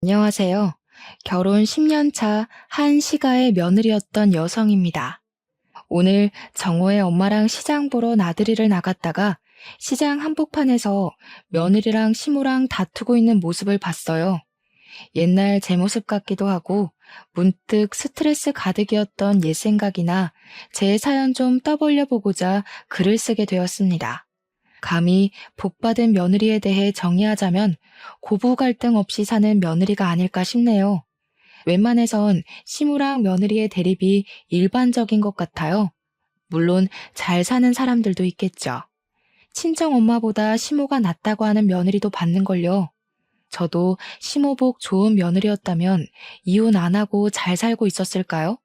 안녕하세요. 결혼 10년 차 한 시가의 며느리였던 여성입니다. 오늘 정호의 엄마랑 시장 보러 나들이를 나갔다가 시장 한복판에서 며느리랑 시모랑 다투고 있는 모습을 봤어요. 옛날 제 모습 같기도 하고 문득 스트레스 가득이었던 옛 생각이나 제 사연 좀 떠벌려 보고자 글을 쓰게 되었습니다. 감히 복받은 며느리에 대해 정의하자면 고부 갈등 없이 사는 며느리가 아닐까 싶네요. 웬만해선 시무랑 며느리의 대립이 일반적인 것 같아요. 물론 잘 사는 사람들도 있겠죠. 친정 엄마보다 시모가 낫다고 하는 며느리도 봤는걸요. 저도 시모복 좋은 며느리였다면 이혼 안 하고 잘 살고 있었을까요?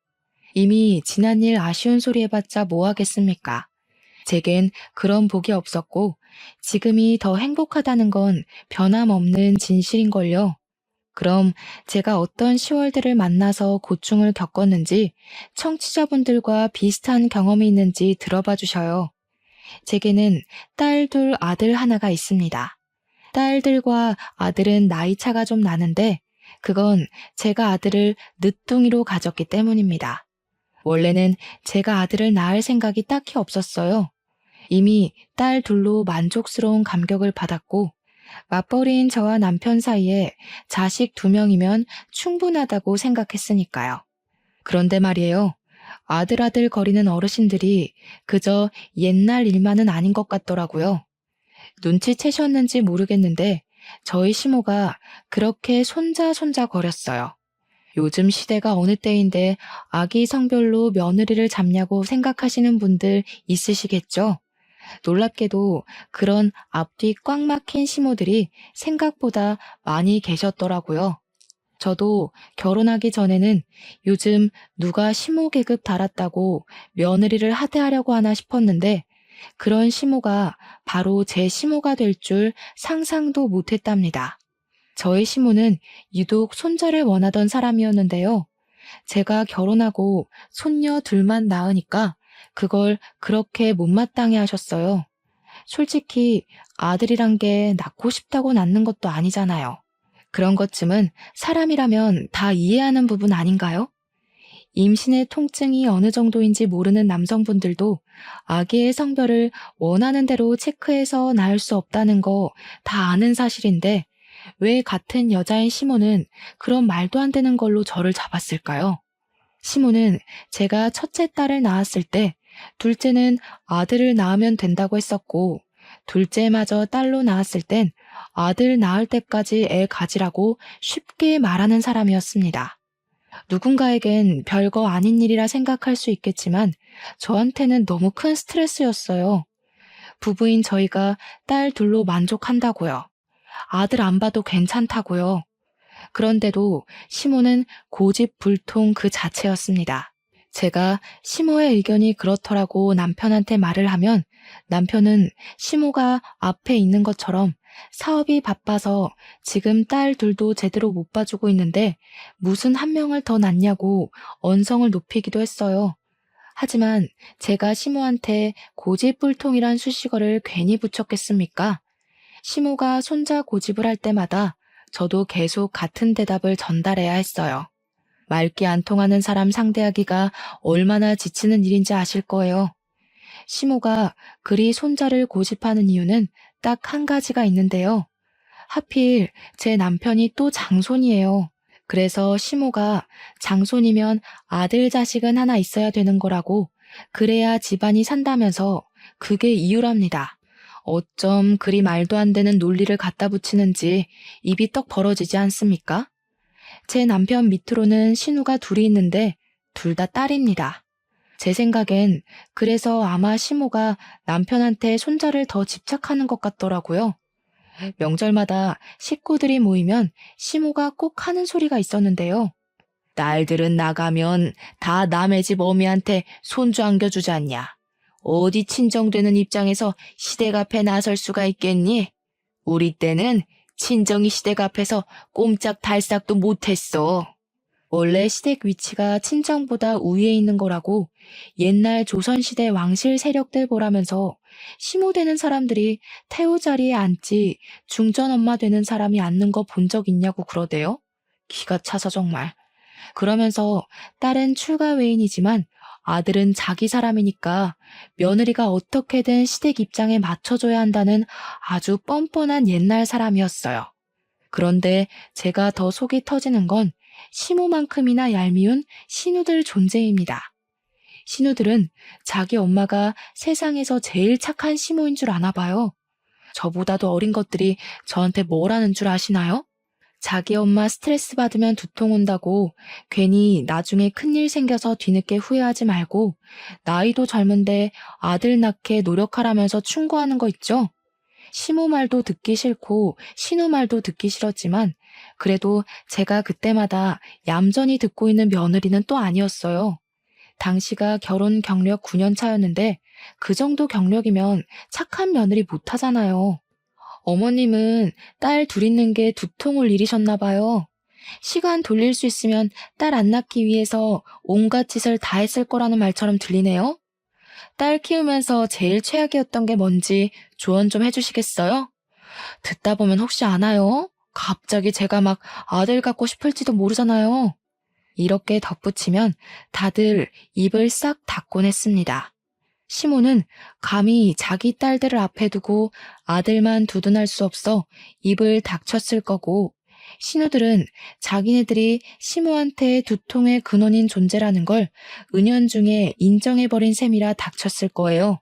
이미 지난 일 아쉬운 소리 해봤자 뭐 하겠습니까? 제겐 그런 복이 없었고 지금이 더 행복하다는 건 변함없는 진실인걸요. 그럼 제가 어떤 시월들을 만나서 고충을 겪었는지 청취자분들과 비슷한 경험이 있는지 들어봐 주셔요. 제게는 딸 둘 아들 하나가 있습니다. 딸들과 아들은 나이 차가 좀 나는데 그건 제가 아들을 늦둥이로 가졌기 때문입니다. 원래는 제가 아들을 낳을 생각이 딱히 없었어요. 이미 딸 둘로 만족스러운 감격을 받았고 맞벌이인 저와 남편 사이에 자식 2명이면 충분하다고 생각했으니까요. 그런데 말이에요. 아들아들 거리는 어르신들이 그저 옛날 일만은 아닌 것 같더라고요. 눈치채셨는지 모르겠는데 저희 시모가 그렇게 손자 거렸어요. 요즘 시대가 어느 때인데 아기 성별로 며느리를 잡냐고 생각하시는 분들 있으시겠죠? 놀랍게도 그런 앞뒤 꽉 막힌 시모들이 생각보다 많이 계셨더라고요. 저도 결혼하기 전에는 요즘 누가 시모 계급 달았다고 며느리를 하대하려고 하나 싶었는데 그런 시모가 바로 제 시모가 될 줄 상상도 못했답니다. 저의 시모는 유독 손자를 원하던 사람이었는데요. 제가 결혼하고 손녀 둘만 낳으니까 그걸 그렇게 못마땅해 하셨어요. 솔직히 아들이란 게 낳고 싶다고 낳는 것도 아니잖아요. 그런 것쯤은 사람이라면 다 이해하는 부분 아닌가요? 임신의 통증이 어느 정도인지 모르는 남성분들도 아기의 성별을 원하는 대로 체크해서 낳을 수 없다는 거 다 아는 사실인데 왜 같은 여자인 시모는 그런 말도 안 되는 걸로 저를 잡았을까요? 시모는 제가 첫째 딸을 낳았을 때 둘째는 아들을 낳으면 된다고 했었고 둘째마저 딸로 낳았을 땐 아들 낳을 때까지 애 가지라고 쉽게 말하는 사람이었습니다. 누군가에겐 별거 아닌 일이라 생각할 수 있겠지만 저한테는 너무 큰 스트레스였어요. 부부인 저희가 딸 둘로 만족한다고요. 아들 안 봐도 괜찮다고요. 그런데도 시모는 고집불통 그 자체였습니다. 제가 시모의 의견이 그렇더라고 남편한테 말을 하면 남편은 시모가 앞에 있는 것처럼 사업이 바빠서 지금 딸 둘도 제대로 못 봐주고 있는데 무슨 한 명을 더 낳냐고 언성을 높이기도 했어요. 하지만 제가 시모한테 고집불통이란 수식어를 괜히 붙였겠습니까? 시모가 손자 고집을 할 때마다 저도 계속 같은 대답을 전달해야 했어요. 말귀 안 통하는 사람 상대하기가 얼마나 지치는 일인지 아실 거예요. 시모가 그리 손자를 고집하는 이유는 딱 한 가지가 있는데요. 하필 제 남편이 또 장손이에요. 그래서 시모가 장손이면 아들 자식은 하나 있어야 되는 거라고 그래야 집안이 산다면서 그게 이유랍니다. 어쩜 그리 말도 안 되는 논리를 갖다 붙이는지 입이 떡 벌어지지 않습니까? 제 남편 밑으로는 신우가 둘이 있는데 둘 다 딸입니다. 제 생각엔 그래서 아마 시모가 남편한테 손자를 더 집착하는 것 같더라고요. 명절마다 식구들이 모이면 시모가 꼭 하는 소리가 있었는데요. 딸들은 나가면 다 남의 집 어미한테 손주 안겨주지 않냐. 어디 친정되는 입장에서 시댁 앞에 나설 수가 있겠니? 우리 때는 친정이 시댁 앞에서 꼼짝 달싹도 못했어. 원래 시댁 위치가 친정보다 우위에 있는 거라고 옛날 조선시대 왕실 세력들 보라면서 시모 되는 사람들이 태우 자리에 앉지 중전 엄마 되는 사람이 앉는 거 본 적 있냐고 그러대요. 기가 차서 정말. 그러면서 딸은 출가 외인이지만 아들은 자기 사람이니까 며느리가 어떻게든 시댁 입장에 맞춰줘야 한다는 아주 뻔뻔한 옛날 사람이었어요. 그런데 제가 더 속이 터지는 건 시모만큼이나 얄미운 신우들 존재입니다. 신우들은 자기 엄마가 세상에서 제일 착한 시모인 줄 아나 봐요. 저보다도 어린 것들이 저한테 뭘 하는 줄 아시나요? 자기 엄마 스트레스 받으면 두통 온다고 괜히 나중에 큰일 생겨서 뒤늦게 후회하지 말고 나이도 젊은데 아들 낳게 노력하라면서 충고하는 거 있죠? 시모 말도 듣기 싫고 신우 말도 듣기 싫었지만 그래도 제가 그때마다 얌전히 듣고 있는 며느리는 또 아니었어요. 당시가 결혼 경력 9년 차였는데 그 정도 경력이면 착한 며느리 못하잖아요. 어머님은 딸 둘 있는 게 두통을 일이셨나 봐요. 시간 돌릴 수 있으면 딸 안 낳기 위해서 온갖 짓을 다 했을 거라는 말처럼 들리네요. 딸 키우면서 제일 최악이었던 게 뭔지 조언 좀 해주시겠어요? 듣다 보면 혹시 아나요? 갑자기 제가 막 아들 갖고 싶을지도 모르잖아요. 이렇게 덧붙이면 다들 입을 싹 닫곤 했습니다. 시모는 감히 자기 딸들을 앞에 두고 아들만 두둔할 수 없어 입을 닥쳤을 거고, 신우들은 자기네들이 시모한테 두통의 근원인 존재라는 걸 은연중에 인정해버린 셈이라 닥쳤을 거예요.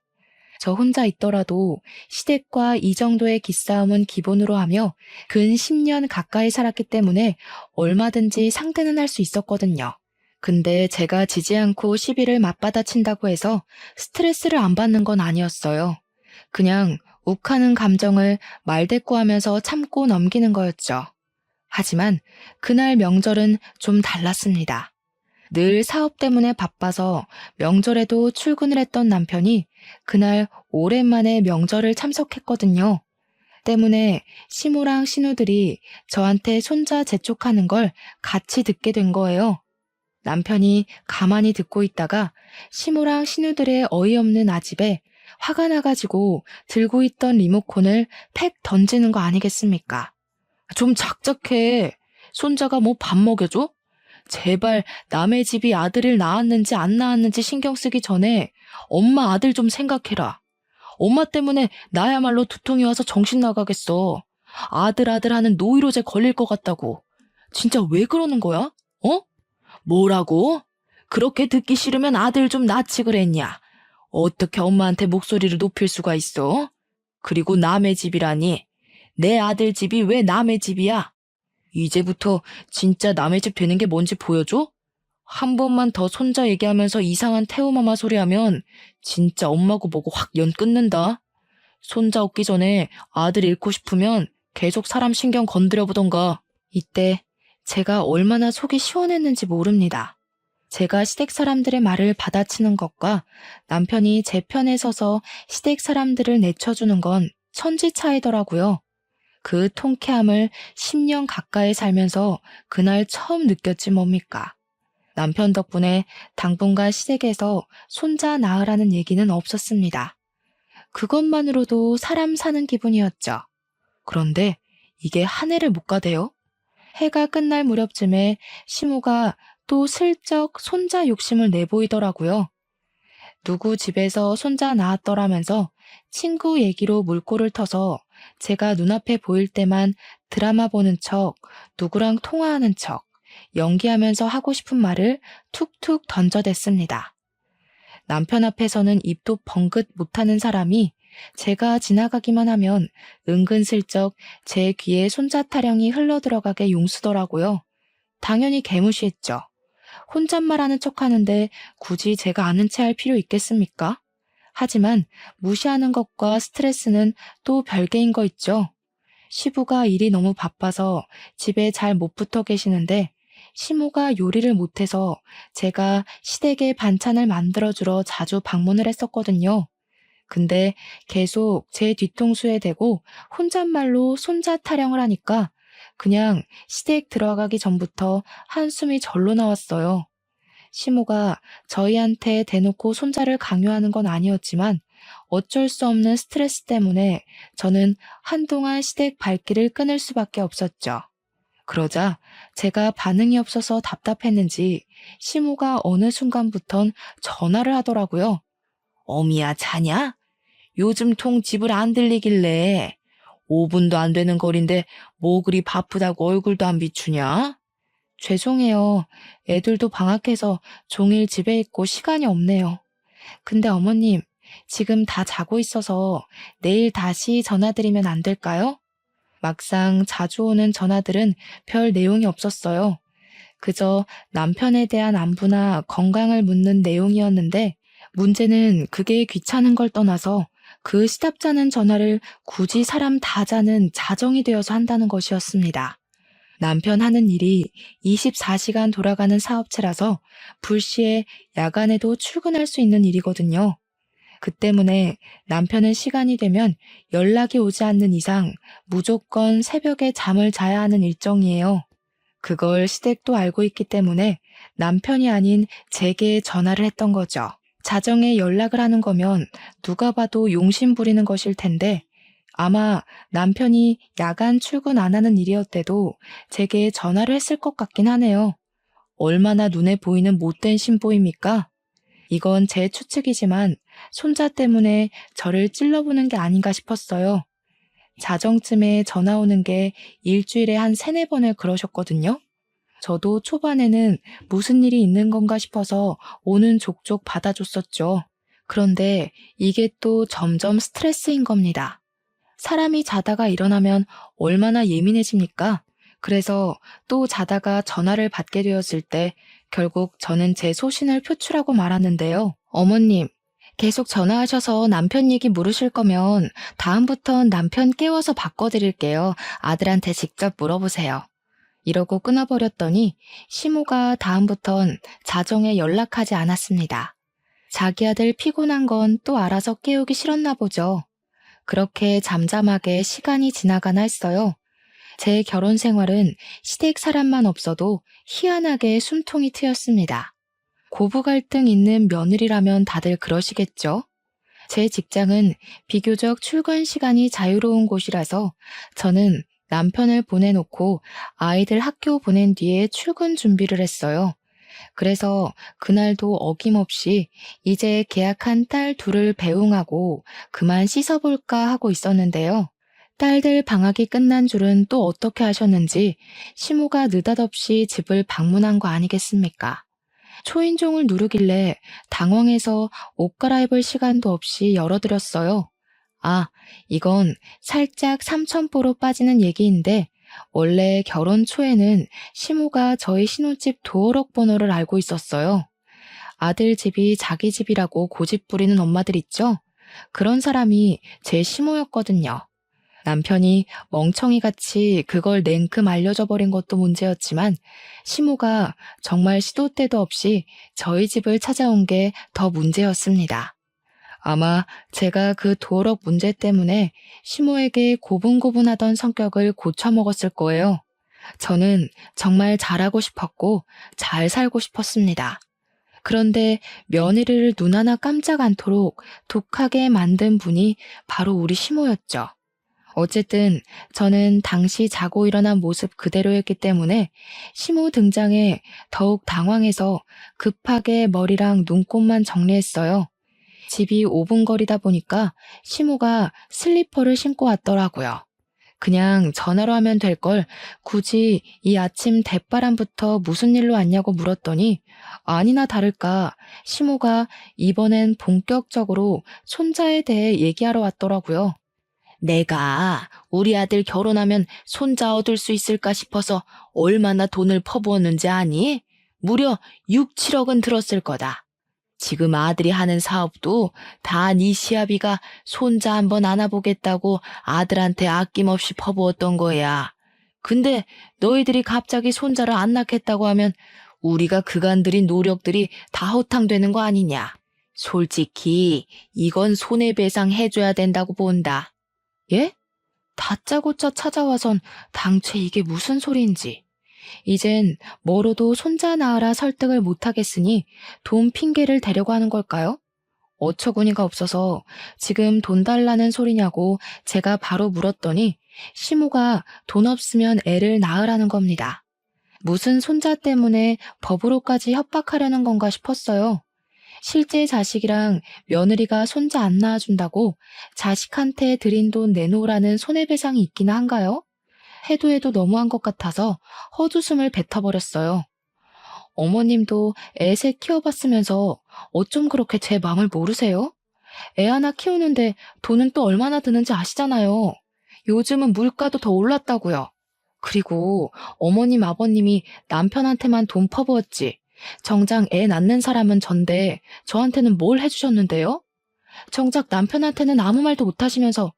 저 혼자 있더라도 시댁과 이 정도의 기싸움은 기본으로 하며 근 10년 가까이 살았기 때문에 얼마든지 상대는 할 수 있었거든요. 근데 제가 지지 않고 시비를 맞받아친다고 해서 스트레스를 안 받는 건 아니었어요. 그냥 욱하는 감정을 말대꾸하면서 참고 넘기는 거였죠. 하지만 그날 명절은 좀 달랐습니다. 늘 사업 때문에 바빠서 명절에도 출근을 했던 남편이 그날 오랜만에 명절을 참석했거든요. 때문에 시모랑 신우들이 저한테 손자 재촉하는 걸 같이 듣게 된 거예요. 남편이 가만히 듣고 있다가 시모랑 신우들의 어이없는 아집에 화가 나가지고 들고 있던 리모컨을 팩 던지는 거 아니겠습니까? 좀 작작해. 손자가 뭐 밥 먹여줘? 제발 남의 집이 아들을 낳았는지 안 낳았는지 신경 쓰기 전에 엄마 아들 좀 생각해라. 엄마 때문에 나야말로 두통이 와서 정신 나가겠어. 아들 하는 노이로제 걸릴 것 같다고. 진짜 왜 그러는 거야? 어? 뭐라고? 그렇게 듣기 싫으면 아들 좀 낳지 그랬냐? 어떻게 엄마한테 목소리를 높일 수가 있어? 그리고 남의 집이라니. 내 아들 집이 왜 남의 집이야? 이제부터 진짜 남의 집 되는 게 뭔지 보여줘? 한 번만 더 손자 얘기하면서 이상한 태우마마 소리하면 진짜 엄마고 뭐고 확 연 끊는다. 손자 얻기 전에 아들 잃고 싶으면 계속 사람 신경 건드려 보던가. 이때 제가 얼마나 속이 시원했는지 모릅니다. 제가 시댁 사람들의 말을 받아치는 것과 남편이 제 편에 서서 시댁 사람들을 내쳐주는 건 천지 차이더라고요. 그 통쾌함을 10년 가까이 살면서 그날 처음 느꼈지 뭡니까. 남편 덕분에 당분간 시댁에서 손자 낳으라는 얘기는 없었습니다. 그것만으로도 사람 사는 기분이었죠. 그런데 이게 한 해를 못 가대요. 해가 끝날 무렵쯤에 시모가 또 슬쩍 손자 욕심을 내보이더라고요. 누구 집에서 손자 낳았더라면서 친구 얘기로 물꼬를 터서 제가 눈앞에 보일 때만 드라마 보는 척, 누구랑 통화하는 척, 연기하면서 하고 싶은 말을 툭툭 던져댔습니다. 남편 앞에서는 입도 벙긋 못하는 사람이 제가 지나가기만 하면 은근슬쩍 제 귀에 손자 타령이 흘러들어가게 용수더라고요. 당연히 개무시했죠. 혼잣말하는 척하는데 굳이 제가 아는 체 할 필요 있겠습니까? 하지만 무시하는 것과 스트레스는 또 별개인 거 있죠. 시부가 일이 너무 바빠서 집에 잘 못 붙어 계시는데 시모가 요리를 못해서 제가 시댁에 반찬을 만들어주러 자주 방문을 했었거든요. 근데 계속 제 뒤통수에 대고 혼잣말로 손자 타령을 하니까 그냥 시댁 들어가기 전부터 한숨이 절로 나왔어요. 시모가 저희한테 대놓고 손자를 강요하는 건 아니었지만 어쩔 수 없는 스트레스 때문에 저는 한동안 시댁 발길을 끊을 수밖에 없었죠. 그러자 제가 반응이 없어서 답답했는지 시모가 어느 순간부턴 전화를 하더라고요. 어미야, 자냐? 요즘 통 집을 안 들리길래 5분도 안 되는 거리인데 뭐 그리 바쁘다고 얼굴도 안 비추냐? 죄송해요. 애들도 방학해서 종일 집에 있고 시간이 없네요. 근데 어머님, 지금 다 자고 있어서 내일 다시 전화드리면 안 될까요? 막상 자주 오는 전화들은 별 내용이 없었어요. 그저 남편에 대한 안부나 건강을 묻는 내용이었는데 문제는 그게 귀찮은 걸 떠나서 그 시답잖은 전화를 굳이 사람 다 자는 자정이 되어서 한다는 것이었습니다. 남편 하는 일이 24시간 돌아가는 사업체라서 불시에 야간에도 출근할 수 있는 일이거든요. 그 때문에 남편은 시간이 되면 연락이 오지 않는 이상 무조건 새벽에 잠을 자야 하는 일정이에요. 그걸 시댁도 알고 있기 때문에 남편이 아닌 제게 전화를 했던 거죠. 자정에 연락을 하는 거면 누가 봐도 용심 부리는 것일 텐데 아마 남편이 야간 출근 안 하는 일이었대도 제게 전화를 했을 것 같긴 하네요. 얼마나 눈에 보이는 못된 신보입니까? 이건 제 추측이지만 손자 때문에 저를 찔러보는 게 아닌가 싶었어요. 자정쯤에 전화 오는 게 일주일에 한 3-4번을 그러셨거든요. 저도 초반에는 무슨 일이 있는 건가 싶어서 오는 족족 받아줬었죠. 그런데 이게 또 점점 스트레스인 겁니다. 사람이 자다가 일어나면 얼마나 예민해집니까? 그래서 또 자다가 전화를 받게 되었을 때 결국 저는 제 소신을 표출하고 말았는데요. 어머님, 계속 전화하셔서 남편 얘기 물으실 거면 다음부턴 남편 깨워서 바꿔드릴게요. 아들한테 직접 물어보세요. 이러고 끊어버렸더니 시모가 다음부턴 자정에 연락하지 않았습니다. 자기 아들 피곤한 건 또 알아서 깨우기 싫었나 보죠. 그렇게 잠잠하게 시간이 지나가나 했어요. 제 결혼 생활은 시댁 사람만 없어도 희한하게 숨통이 트였습니다. 고부 갈등 있는 며느리라면 다들 그러시겠죠? 제 직장은 비교적 출근 시간이 자유로운 곳이라서 저는 남편을 보내놓고 아이들 학교 보낸 뒤에 출근 준비를 했어요. 그래서 그날도 어김없이 이제 계약한 딸 둘을 배웅하고 그만 씻어볼까 하고 있었는데요. 딸들 방학이 끝난 줄은 또 어떻게 하셨는지 시모가 느닷없이 집을 방문한 거 아니겠습니까? 초인종을 누르길래 당황해서 옷 갈아입을 시간도 없이 열어드렸어요. 아, 이건 살짝 삼천포로 빠지는 얘기인데 원래 결혼 초에는 시모가 저희 신혼집 도어록 번호를 알고 있었어요. 아들 집이 자기 집이라고 고집 부리는 엄마들 있죠? 그런 사람이 제 시모였거든요. 남편이 멍청이같이 그걸 냉큼 알려줘 버린 것도 문제였지만 시모가 정말 시도 때도 없이 저희 집을 찾아온 게 더 문제였습니다. 아마 제가 그 도어록 문제 때문에 시모에게 고분고분하던 성격을 고쳐먹었을 거예요. 저는 정말 잘하고 싶었고 잘 살고 싶었습니다. 그런데 며느리를 눈 하나 깜짝 않도록 독하게 만든 분이 바로 우리 시모였죠. 어쨌든 저는 당시 자고 일어난 모습 그대로였기 때문에 시모 등장에 더욱 당황해서 급하게 머리랑 눈곱만 정리했어요. 집이 5분 거리다 보니까 시모가 슬리퍼를 신고 왔더라고요. 그냥 전화로 하면 될 걸 굳이 이 아침 대바람부터 무슨 일로 왔냐고 물었더니 아니나 다를까 시모가 이번엔 본격적으로 손자에 대해 얘기하러 왔더라고요. 내가 우리 아들 결혼하면 손자 얻을 수 있을까 싶어서 얼마나 돈을 퍼부었는지 아니? 무려 6-7억은 들었을 거다. 지금 아들이 하는 사업도 다 네 시아비가 손자 한번 안아보겠다고 아들한테 아낌없이 퍼부었던 거야. 근데 너희들이 갑자기 손자를 안 낳겠다고 하면 우리가 그간 들인 노력들이 다 허탕되는 거 아니냐. 솔직히 이건 손해배상 해줘야 된다고 본다. 예? 다짜고짜 찾아와선 당최 이게 무슨 소리인지. 이젠 뭐로도 손자 낳으라 설득을 못하겠으니 돈 핑계를 대려고 하는 걸까요? 어처구니가 없어서 지금 돈 달라는 소리냐고 제가 바로 물었더니 시모가 돈 없으면 애를 낳으라는 겁니다. 무슨 손자 때문에 법으로까지 협박하려는 건가 싶었어요. 실제 자식이랑 며느리가 손자 안 낳아준다고 자식한테 드린 돈 내놓으라는 손해배상이 있긴 한가요? 해도 너무한 것 같아서 헛웃음을 뱉어버렸어요. 어머님도 애 셋 키워봤으면서 어쩜 그렇게 제 마음을 모르세요? 애 하나 키우는데 돈은 또 얼마나 드는지 아시잖아요. 요즘은 물가도 더 올랐다고요. 그리고 어머님 아버님이 남편한테만 돈 퍼부었지. 정작 애 낳는 사람은 전데 저한테는 뭘 해주셨는데요? 정작 남편한테는 아무 말도 못하시면서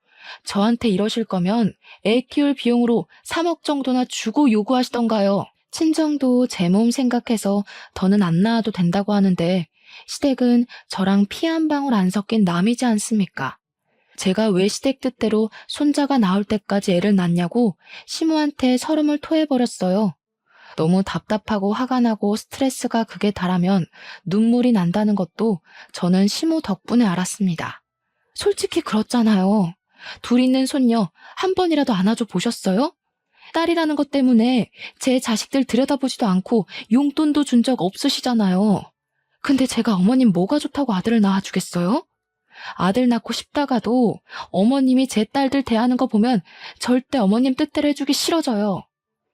저한테 이러실 거면 애 키울 비용으로 3억 정도나 주고 요구하시던가요. 친정도 제 몸 생각해서 더는 안 낳아도 된다고 하는데 시댁은 저랑 피 한 방울 안 섞인 남이지 않습니까? 제가 왜 시댁 뜻대로 손자가 나올 때까지 애를 낳냐고 시모한테 설움을 토해버렸어요. 너무 답답하고 화가 나고 스트레스가 극에 달하면 눈물이 난다는 것도 저는 시모 덕분에 알았습니다. 솔직히 그렇잖아요. 둘 있는 손녀 한 번이라도 안아줘 보셨어요? 딸이라는 것 때문에 제 자식들 들여다보지도 않고 용돈도 준 적 없으시잖아요. 근데 제가 어머님 뭐가 좋다고 아들을 낳아주겠어요? 아들 낳고 싶다가도 어머님이 제 딸들 대하는 거 보면 절대 어머님 뜻대로 해주기 싫어져요.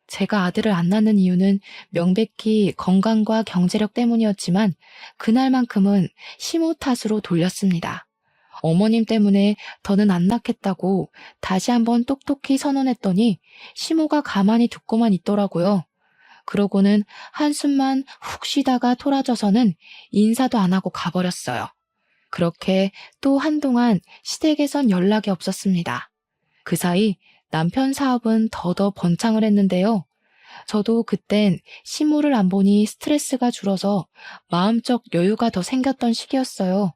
제가 아들을 안 낳는 이유는 명백히 건강과 경제력 때문이었지만 그날만큼은 시모 탓으로 돌렸습니다. 어머님 때문에 더는 안 낳겠다고 다시 한번 똑똑히 선언했더니 시모가 가만히 듣고만 있더라고요. 그러고는 한숨만 훅 쉬다가 토라져서는 인사도 안 하고 가버렸어요. 그렇게 또 한동안 시댁에선 연락이 없었습니다. 그 사이 남편 사업은 더더 번창을 했는데요. 저도 그땐 시모를 안 보니 스트레스가 줄어서 마음적 여유가 더 생겼던 시기였어요.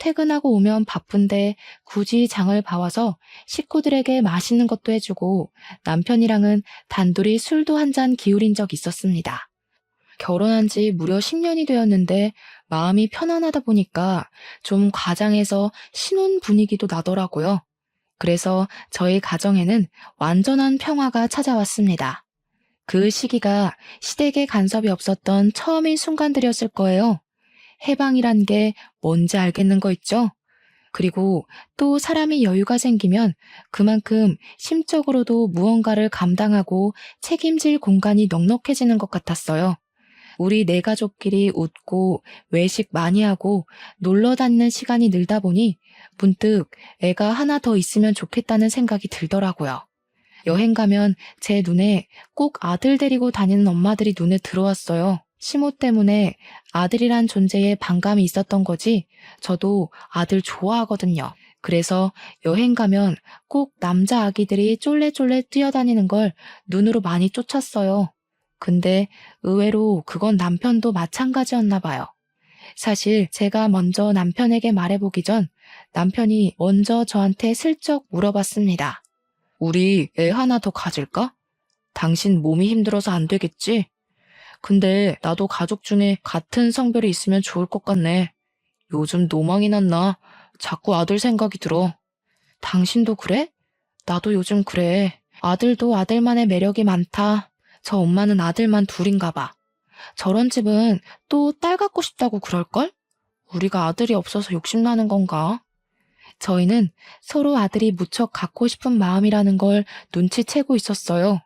퇴근하고 오면 바쁜데 굳이 장을 봐와서 식구들에게 맛있는 것도 해주고 남편이랑은 단둘이 술도 한 잔 기울인 적 있었습니다. 결혼한 지 무려 10년이 되었는데 마음이 편안하다 보니까 좀 과장해서 신혼 분위기도 나더라고요. 그래서 저희 가정에는 완전한 평화가 찾아왔습니다. 그 시기가 시댁에 간섭이 없었던 처음인 순간들이었을 거예요. 해방이란 게 뭔지 알겠는 거 있죠? 그리고 또 사람이 여유가 생기면 그만큼 심적으로도 무언가를 감당하고 책임질 공간이 넉넉해지는 것 같았어요. 우리 네 가족끼리 웃고 외식 많이 하고 놀러 다니는 시간이 늘다 보니 문득 애가 하나 더 있으면 좋겠다는 생각이 들더라고요. 여행 가면 제 눈에 꼭 아들 데리고 다니는 엄마들이 눈에 들어왔어요. 시모 때문에 아들이란 존재에 반감이 있었던 거지 저도 아들 좋아하거든요. 그래서 여행 가면 꼭 남자 아기들이 쫄래쫄래 뛰어다니는 걸 눈으로 많이 쫓았어요. 근데 의외로 그건 남편도 마찬가지였나 봐요. 사실 제가 먼저 남편에게 말해보기 전 남편이 먼저 저한테 슬쩍 물어봤습니다. 우리 애 하나 더 가질까? 당신 몸이 힘들어서 안 되겠지? 근데 나도 가족 중에 같은 성별이 있으면 좋을 것 같네. 요즘 노망이 났나? 자꾸 아들 생각이 들어. 당신도 그래? 나도 요즘 그래. 아들도 아들만의 매력이 많다. 저 엄마는 아들만 둘인가 봐. 저런 집은 또 딸 갖고 싶다고 그럴걸? 우리가 아들이 없어서 욕심나는 건가? 저희는 서로 아들이 무척 갖고 싶은 마음이라는 걸 눈치채고 있었어요.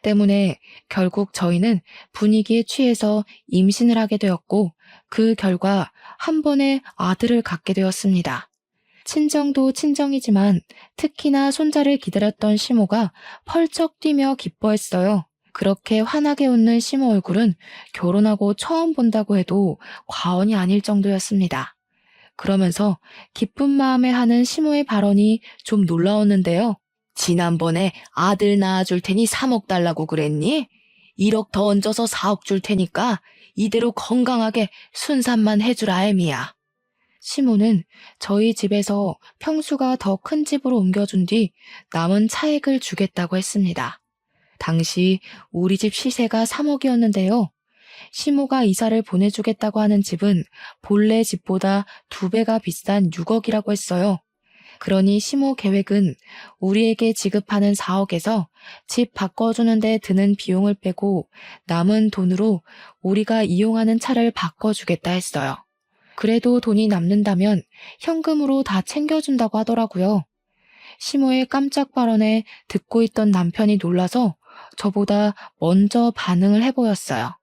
때문에 결국 저희는 분위기에 취해서 임신을 하게 되었고 그 결과 한 번에 아들을 갖게 되었습니다. 친정도 친정이지만 특히나 손자를 기다렸던 시모가 펄쩍 뛰며 기뻐했어요. 그렇게 환하게 웃는 시모 얼굴은 결혼하고 처음 본다고 해도 과언이 아닐 정도였습니다. 그러면서 기쁜 마음에 하는 시모의 발언이 좀 놀라웠는데요. 지난번에 아들 낳아줄 테니 3억 달라고 그랬니? 1억 더 얹어서 4억 줄 테니까 이대로 건강하게 순산만 해주라 애미야. 시모는 저희 집에서 평수가 더 큰 집으로 옮겨준 뒤 남은 차액을 주겠다고 했습니다. 당시 우리 집 시세가 3억이었는데요. 시모가 이사를 보내주겠다고 하는 집은 본래 집보다 2배가 비싼 6억이라고 했어요. 그러니 시모 계획은 우리에게 지급하는 4억에서 집 바꿔주는데 드는 비용을 빼고 남은 돈으로 우리가 이용하는 차를 바꿔주겠다 했어요. 그래도 돈이 남는다면 현금으로 다 챙겨준다고 하더라고요. 시모의 깜짝 발언에 듣고 있던 남편이 놀라서 저보다 먼저 반응을 해보였어요.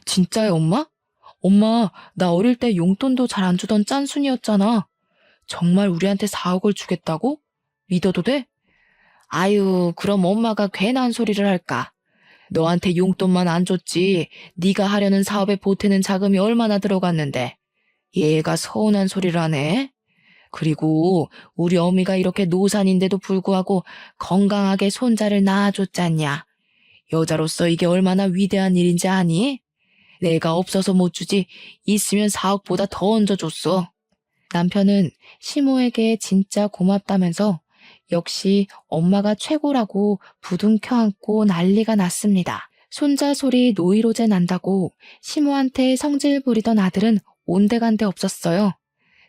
진짜요, 엄마? 엄마, 나 어릴 때 용돈도 잘 안 주던 짠순이었잖아. 정말 우리한테 4억을 주겠다고? 믿어도 돼? 아유, 그럼 엄마가 괜한 소리를 할까? 너한테 용돈만 안 줬지. 네가 하려는 사업에 보태는 자금이 얼마나 들어갔는데. 얘가 서운한 소리를 하네. 그리고 우리 어미가 이렇게 노산인데도 불구하고 건강하게 손자를 낳아줬잖냐. 여자로서 이게 얼마나 위대한 일인지 아니? 내가 없어서 못 주지 있으면 4억보다 더 얹어줬어. 남편은 시모에게 진짜 고맙다면서 역시 엄마가 최고라고 부둥 켜안고 난리가 났습니다. 손자 소리 노이로제 난다고 시모한테 성질 부리던 아들은 온데간데 없었어요.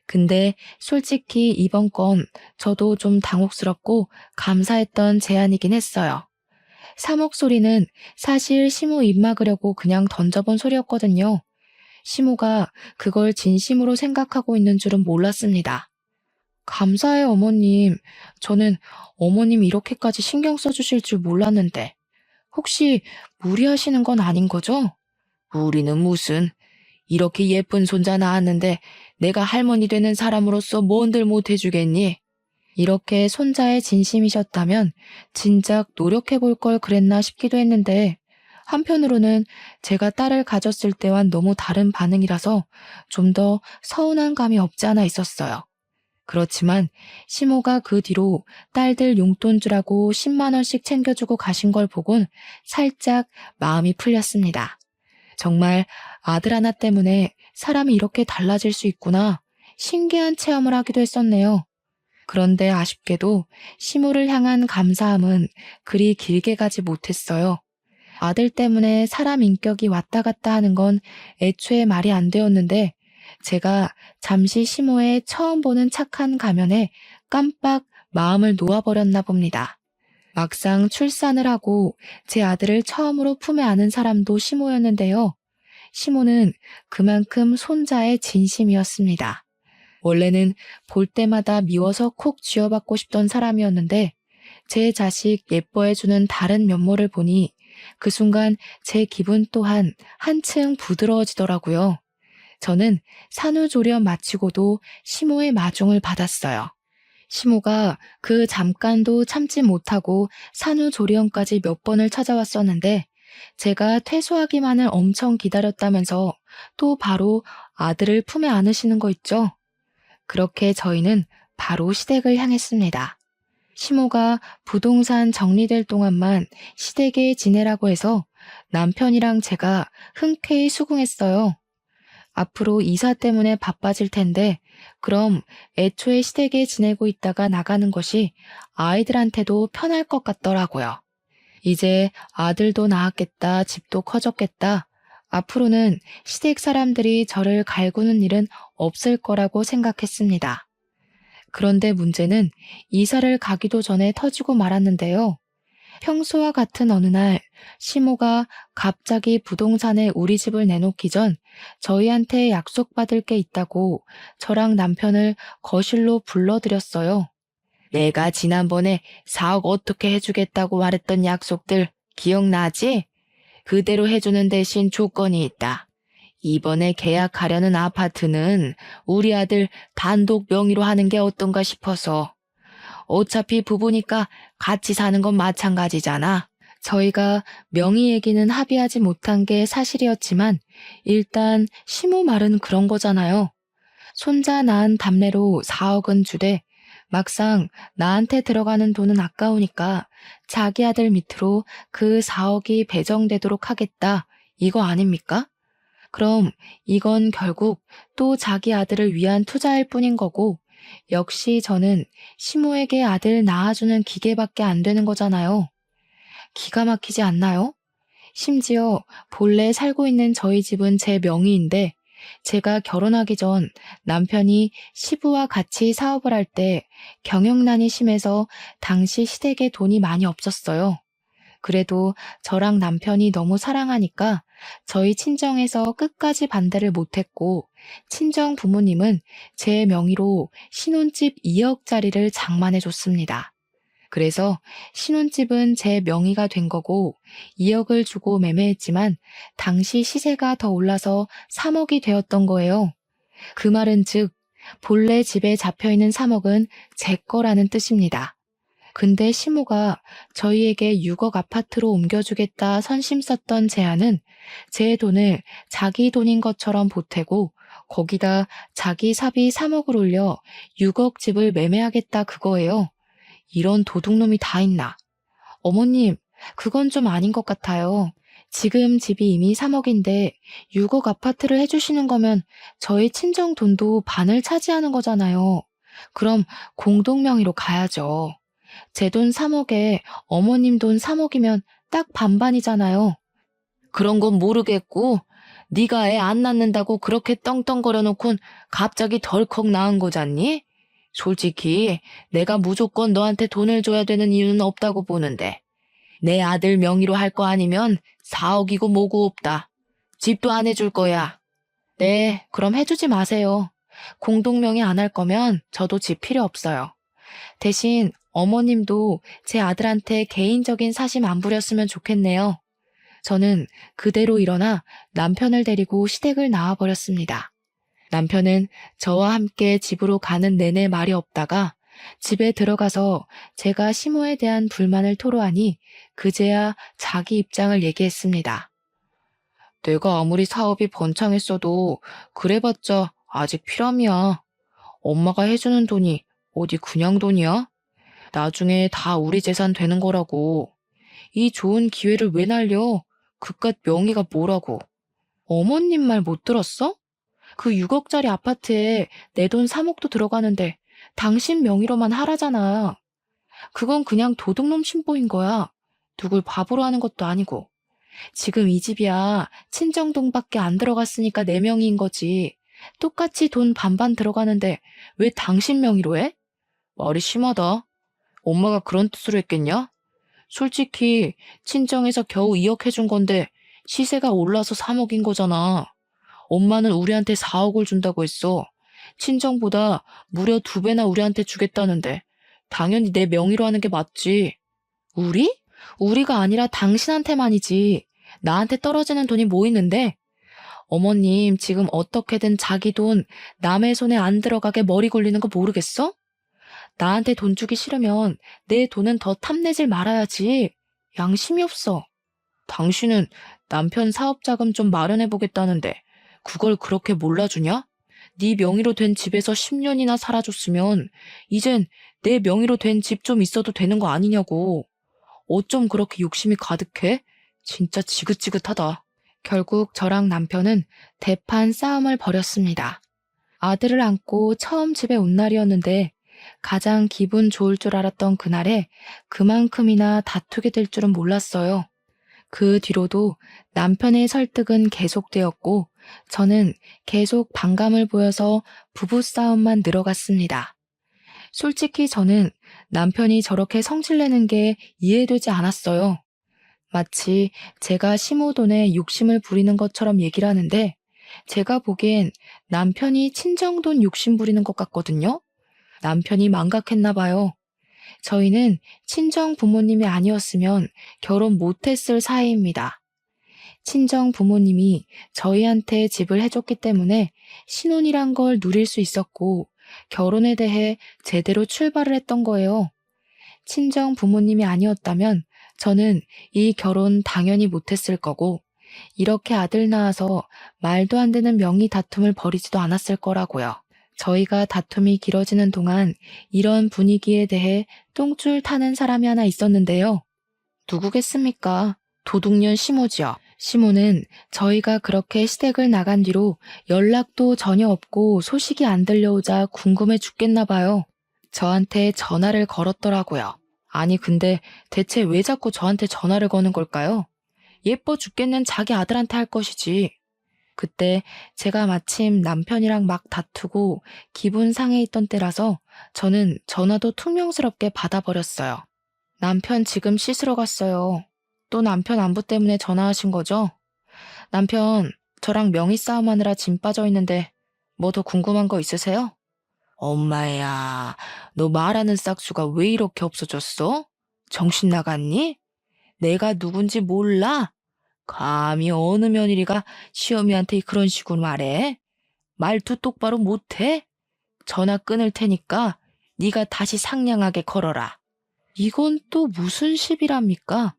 근데 솔직히 이번 건 저도 좀 당혹스럽고 감사했던 제안이긴 했어요. 3억 소리는 사실 시모 입 막으려고 그냥 던져본 소리였거든요. 시모가 그걸 진심으로 생각하고 있는 줄은 몰랐습니다. 감사해요, 어머님. 저는 어머님 이렇게까지 신경 써주실 줄 몰랐는데. 혹시 무리하시는 건 아닌 거죠? 무리는 무슨. 이렇게 예쁜 손자 낳았는데 내가 할머니 되는 사람으로서 뭔들 못 해주겠니? 이렇게 손자의 진심이셨다면 진작 노력해볼 걸 그랬나 싶기도 했는데 한편으로는 제가 딸을 가졌을 때와는 너무 다른 반응이라서 좀 더 서운한 감이 없지 않아 있었어요. 그렇지만 시모가 그 뒤로 딸들 용돈 주라고 10만 원씩 챙겨주고 가신 걸 보곤 살짝 마음이 풀렸습니다. 정말 아들 하나 때문에 사람이 이렇게 달라질 수 있구나 신기한 체험을 하기도 했었네요. 그런데 아쉽게도 시모를 향한 감사함은 그리 길게 가지 못했어요. 아들 때문에 사람 인격이 왔다 갔다 하는 건 애초에 말이 안 되었는데 제가 잠시 시모의 처음 보는 착한 가면에 깜빡 마음을 놓아버렸나 봅니다. 막상 출산을 하고 제 아들을 처음으로 품에 안은 사람도 시모였는데요. 시모는 그만큼 손자의 진심이었습니다. 원래는 볼 때마다 미워서 콕 쥐어받고 싶던 사람이었는데 제 자식 예뻐해주는 다른 면모를 보니 그 순간 제 기분 또한 한층 부드러워지더라고요. 저는 산후조리원 마치고도 시모의 마중을 받았어요. 시모가 그 잠깐도 참지 못하고 산후조리원까지 몇 번을 찾아왔었는데 제가 퇴소하기만을 엄청 기다렸다면서 또 바로 아들을 품에 안으시는 거 있죠? 그렇게 저희는 바로 시댁을 향했습니다. 시모가 부동산 정리될 동안만 시댁에 지내라고 해서 남편이랑 제가 흔쾌히 수긍했어요. 앞으로 이사 때문에 바빠질 텐데 그럼 애초에 시댁에 지내고 있다가 나가는 것이 아이들한테도 편할 것 같더라고요. 이제 아들도 낳았겠다, 집도 커졌겠다. 앞으로는 시댁 사람들이 저를 갈구는 일은 없을 거라고 생각했습니다. 그런데 문제는 이사를 가기도 전에 터지고 말았는데요. 평소와 같은 어느 날 시모가 갑자기 부동산에 우리 집을 내놓기 전 저희한테 약속받을 게 있다고 저랑 남편을 거실로 불러들였어요. 내가 지난번에 4억 어떻게 해주겠다고 말했던 약속들 기억나지? 그대로 해주는 대신 조건이 있다. 이번에 계약하려는 아파트는 우리 아들 단독 명의로 하는 게 어떤가 싶어서. 어차피 부부니까 같이 사는 건 마찬가지잖아. 저희가 명의 얘기는 합의하지 못한 게 사실이었지만 일단 시모 말은 그런 거잖아요. 손자 낳은 답례로 4억은 주되 막상 나한테 들어가는 돈은 아까우니까 자기 아들 밑으로 그 4억이 배정되도록 하겠다. 이거 아닙니까? 그럼 이건 결국 또 자기 아들을 위한 투자일 뿐인 거고 역시 저는 시모에게 아들 낳아주는 기계밖에 안 되는 거잖아요. 기가 막히지 않나요? 심지어 본래 살고 있는 저희 집은 제 명의인데 제가 결혼하기 전 남편이 시부와 같이 사업을 할 때 경영난이 심해서 당시 시댁에 돈이 많이 없었어요. 그래도 저랑 남편이 너무 사랑하니까 저희 친정에서 끝까지 반대를 못했고, 친정 부모님은 제 명의로 신혼집 2억짜리를 장만해 줬습니다. 그래서 신혼집은 제 명의가 된 거고 2억을 주고 매매했지만 당시 시세가 더 올라서 3억이 되었던 거예요. 그 말은 즉, 본래 집에 잡혀 있는 3억은 제 거라는 뜻입니다. 근데 시모가 저희에게 6억 아파트로 옮겨주겠다 선심 썼던 제안은 제 돈을 자기 돈인 것처럼 보태고 거기다 자기 사비 3억을 올려 6억 집을 매매하겠다 그거예요. 이런 도둑놈이 다 있나. 어머님, 그건 좀 아닌 것 같아요. 지금 집이 이미 3억인데 6억 아파트를 해주시는 거면 저희 친정 돈도 반을 차지하는 거잖아요. 그럼 공동 명의로 가야죠. 제 돈 3억에 어머님 돈 3억이면 딱 반반이잖아요. 그런 건 모르겠고, 네가 애 안 낳는다고 그렇게 떵떵거려 놓곤 갑자기 덜컥 낳은 거잖니? 솔직히 내가 무조건 너한테 돈을 줘야 되는 이유는 없다고 보는데, 내 아들 명의로 할 거 아니면 4억이고 뭐고 없다. 집도 안 해줄 거야. 네, 그럼 해주지 마세요. 공동 명의 안 할 거면 저도 집 필요 없어요. 대신 어머님도 제 아들한테 개인적인 사심 안 부렸으면 좋겠네요. 저는 그대로 일어나 남편을 데리고 시댁을 나와버렸습니다. 남편은 저와 함께 집으로 가는 내내 말이 없다가 집에 들어가서 제가 시모에 대한 불만을 토로하니 그제야 자기 입장을 얘기했습니다. 내가 아무리 사업이 번창했어도 그래봤자 아직 피람이야. 엄마가 해주는 돈이 어디 그냥 돈이야? 나중에 다 우리 재산 되는 거라고. 이 좋은 기회를 왜 날려? 그깟 명의가 뭐라고. 어머님 말 못 들었어? 그 6억짜리 아파트에 내 돈 3억도 들어가는데 당신 명의로만 하라잖아. 그건 그냥 도둑놈 신보인 거야. 누굴 바보로 하는 것도 아니고. 지금 이 집이야 친정돈밖에 안 들어갔으니까 내 명의인 거지. 똑같이 돈 반반 들어가는데 왜 당신 명의로 해? 말이 심하다. 엄마가 그런 뜻으로 했겠냐? 솔직히 친정에서 겨우 2억 해준 건데 시세가 올라서 3억인 거잖아. 엄마는 우리한테 4억을 준다고 했어. 친정보다 무려 2배나 우리한테 주겠다는데 당연히 내 명의로 하는 게 맞지. 우리? 우리가 아니라 당신한테만이지. 나한테 떨어지는 돈이 뭐 있는데? 어머님 지금 어떻게든 자기 돈 남의 손에 안 들어가게 머리 굴리는 거 모르겠어? 나한테 돈 주기 싫으면 내 돈은 더 탐내질 말아야지. 양심이 없어. 당신은 남편 사업자금 좀 마련해보겠다는데 그걸 그렇게 몰라주냐? 네 명의로 된 집에서 10년이나 살아줬으면 이젠 내 명의로 된 집 좀 있어도 되는 거 아니냐고. 어쩜 그렇게 욕심이 가득해? 진짜 지긋지긋하다. 결국 저랑 남편은 대판 싸움을 벌였습니다. 아들을 안고 처음 집에 온 날이었는데 가장 기분 좋을 줄 알았던 그날에 그만큼이나 다투게 될 줄은 몰랐어요. 그 뒤로도 남편의 설득은 계속되었고 저는 계속 반감을 보여서 부부싸움만 늘어갔습니다. 솔직히 저는 남편이 저렇게 성질내는 게 이해되지 않았어요. 마치 제가 시모 돈에 욕심을 부리는 것처럼 얘기를 하는데 제가 보기엔 남편이 친정돈 욕심 부리는 것 같거든요. 남편이 망각했나 봐요. 저희는 친정 부모님이 아니었으면 결혼 못했을 사이입니다. 친정 부모님이 저희한테 집을 해줬기 때문에 신혼이란 걸 누릴 수 있었고 결혼에 대해 제대로 출발을 했던 거예요. 친정 부모님이 아니었다면 저는 이 결혼 당연히 못했을 거고 이렇게 아들 낳아서 말도 안 되는 명의 다툼을 벌이지도 않았을 거라고요. 저희가 다툼이 길어지는 동안 이런 분위기에 대해 똥줄 타는 사람이 하나 있었는데요. 누구겠습니까? 도둑년 시모지요. 시모는 저희가 그렇게 시댁을 나간 뒤로 연락도 전혀 없고 소식이 안 들려오자 궁금해 죽겠나 봐요. 저한테 전화를 걸었더라고요. 아니 근데 대체 왜 자꾸 저한테 전화를 거는 걸까요? 예뻐 죽겠는 자기 아들한테 할 것이지. 그때 제가 마침 남편이랑 막 다투고 기분 상해 있던 때라서 저는 전화도 퉁명스럽게 받아버렸어요. 남편 지금 씻으러 갔어요. 또 남편 안부 때문에 전화하신 거죠? 남편, 저랑 명의 싸움하느라 짐 빠져 있는데 뭐 더 궁금한 거 있으세요? 엄마야, 너 말하는 싹수가 왜 이렇게 없어졌어? 정신 나갔니? 내가 누군지 몰라? 감히 어느 며느리가 시어미한테 그런 식으로 말해? 말투 똑바로 못해? 전화 끊을 테니까 네가 다시 상냥하게 걸어라. 이건 또 무슨 시비랍니까?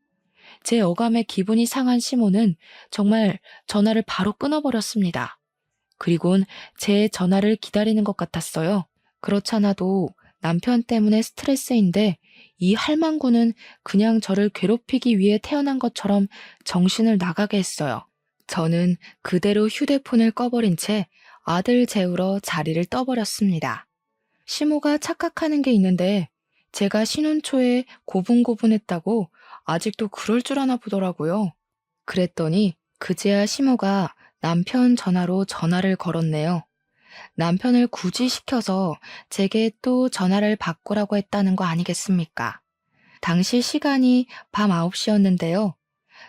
제 어감에 기분이 상한 시모는 정말 전화를 바로 끊어버렸습니다. 그리곤 제 전화를 기다리는 것 같았어요. 그렇잖아도 남편 때문에 스트레스인데 이 할망구는 그냥 저를 괴롭히기 위해 태어난 것처럼 정신을 나가게 했어요. 저는 그대로 휴대폰을 꺼버린 채 아들 재우러 자리를 떠버렸습니다. 시모가 착각하는 게 있는데 제가 신혼 초에 고분고분했다고 아직도 그럴 줄 아나 보더라고요. 그랬더니 그제야 시모가 남편 전화로 전화를 걸었네요. 남편을 굳이 시켜서 제게 또 전화를 바꾸라고 했다는 거 아니겠습니까? 당시 시간이 밤 9시였는데요.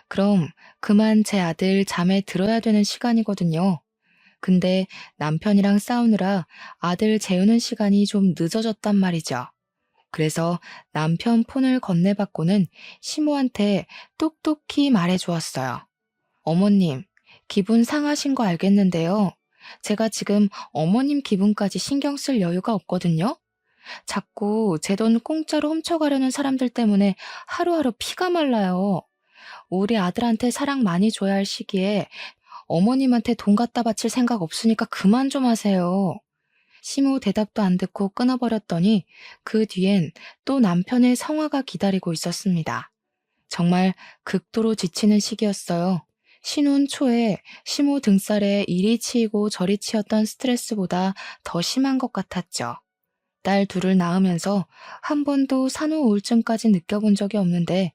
그럼 그만 제 아들 잠에 들어야 되는 시간이거든요. 근데 남편이랑 싸우느라 아들 재우는 시간이 좀 늦어졌단 말이죠. 그래서 남편 폰을 건네받고는 시모한테 똑똑히 말해주었어요. 어머님, 기분 상하신 거 알겠는데요. 제가 지금 어머님 기분까지 신경 쓸 여유가 없거든요. 자꾸 제 돈 공짜로 훔쳐가려는 사람들 때문에 하루하루 피가 말라요. 우리 아들한테 사랑 많이 줘야 할 시기에 어머님한테 돈 갖다 바칠 생각 없으니까 그만 좀 하세요. 시모 대답도 안 듣고 끊어버렸더니 그 뒤엔 또 남편의 성화가 기다리고 있었습니다. 정말 극도로 지치는 시기였어요. 신혼 초에 시모 등살에 이리 치이고 저리 치였던 스트레스보다 더 심한 것 같았죠. 딸 둘을 낳으면서 한 번도 산후 우울증까지 느껴본 적이 없는데